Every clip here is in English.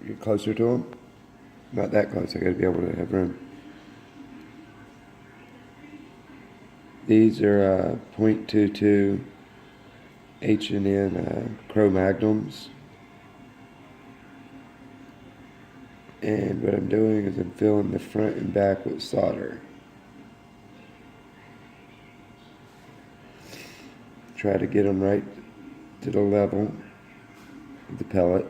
Get closer to them. Not that close, I gotta be able to have room. These are .22 H&N Crow magnums. And what I'm doing is I'm filling the front and back with solder. Try to get them right to the level of the pellet.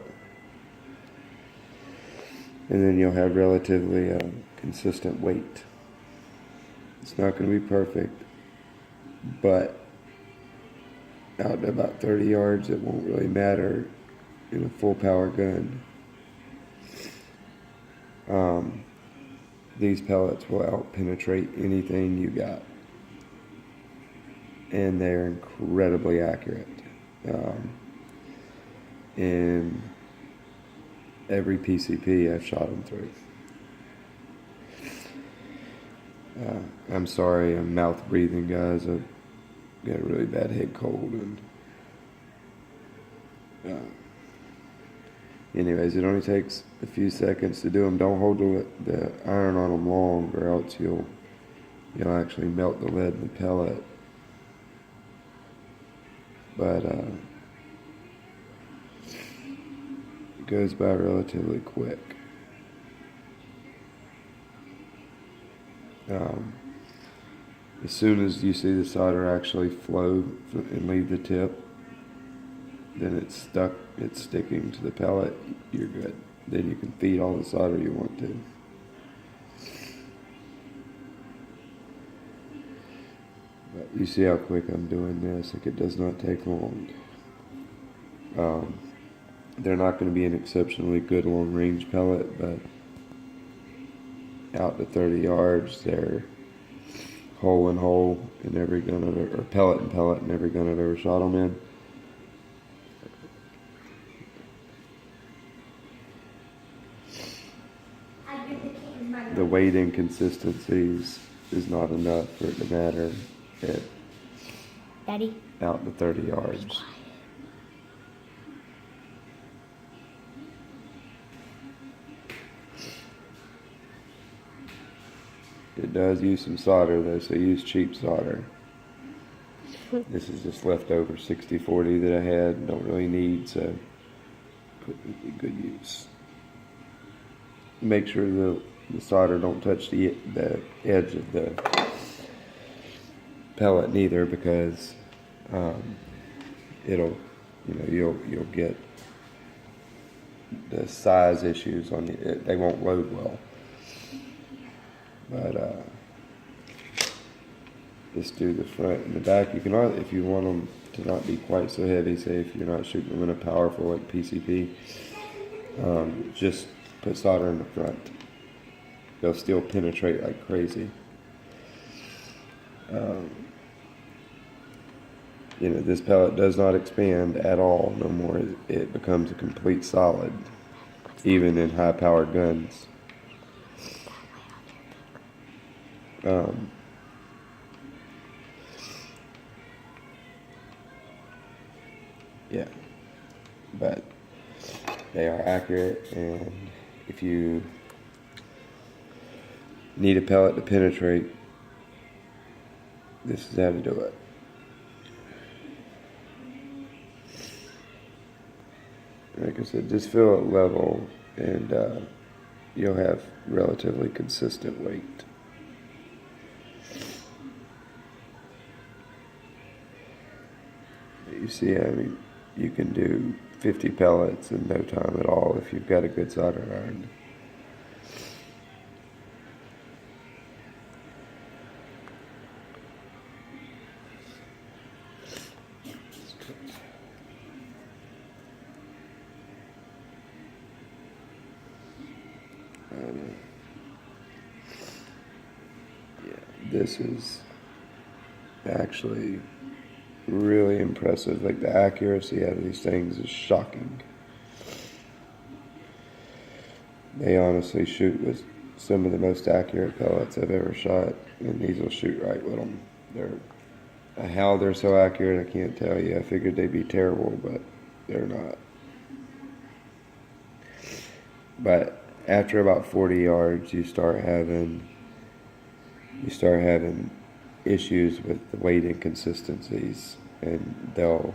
And then you'll have relatively consistent weight. It's not going to be perfect, but out to about 30 yards it won't really matter in a full power gun. These pellets will out-penetrate anything you got. And they're incredibly accurate. In every PCP I've shot them through. I'm sorry, I'm mouth breathing, guys. I've got a really bad head cold, and anyways, it only takes a few seconds to do them. Don't hold the iron on them long, or else you'll actually melt the lead in the pellet. But it goes by relatively quick. As soon as you see the solder actually flow and leave the tip, then it's sticking to the pellet, you're good. Then you can feed all the solder you want to. But you see how quick I'm doing this, like it does not take long. They're not going to be an exceptionally good long range pellet, but out to 30 yards, they're hole in hole in every gun I've ever, or pellet and pellet in every gun I've ever shot them in. The weight inconsistencies is not enough for it to matter at Daddy? Out to 30 yards. It does use some solder though, so use cheap solder. This is just leftover 60-40 that I had and don't really need, so put it in good use. Make sure the solder don't touch the edge of the pellet neither, because you'll get the size issues on it. They won't load well. But just do the front and the back. You can, if you want them to not be quite so heavy, say if you're not shooting them in a powerful like PCP, just put solder in the front. They'll still penetrate like crazy. This pellet does not expand at all no more. It becomes a complete solid, even in high-powered guns. Yeah, but they are accurate, and if you need a pellet to penetrate, this is how to do it. Like I said, just fill it level, and you'll have relatively consistent weight. You see, I mean, you can do 50 pellets in no time at all if you've got a good soldering iron. This is actually really impressive. Like, the accuracy of these things is shocking. They honestly shoot with some of the most accurate pellets I've ever shot, and these will shoot right with them. How they're so accurate, I can't tell you. I figured they'd be terrible, but they're not. But after about 40 yards, you start having issues with the weight inconsistencies, and they'll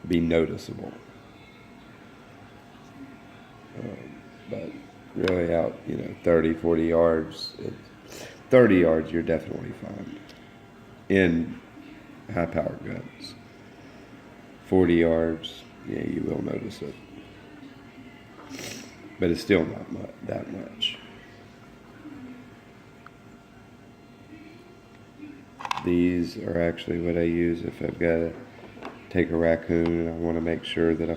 be noticeable. But really out, 30, 40 yards, 30 yards, you're definitely fine in high-powered guns. 40 yards, yeah, you will notice it. But it's still not that much. These are actually what I use if I've got to take a raccoon and I want to make sure that I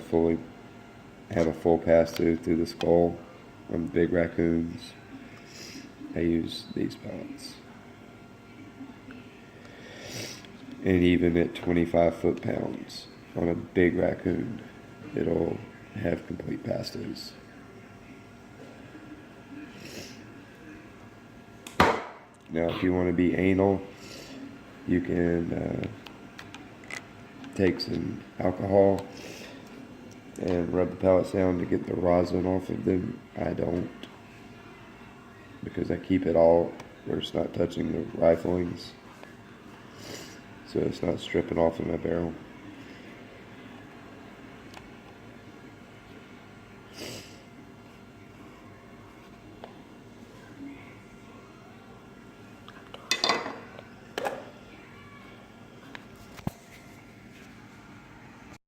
have a full pass-through through the skull on big raccoons. I use these pellets. And even at 25 foot-pounds on a big raccoon, it'll have complete pass-throughs. Now, if you want to be anal, you can take some alcohol and rub the pellets down to get the rosin off of them. I don't, because I keep it all where it's not touching the riflings, so it's not stripping off in my barrel.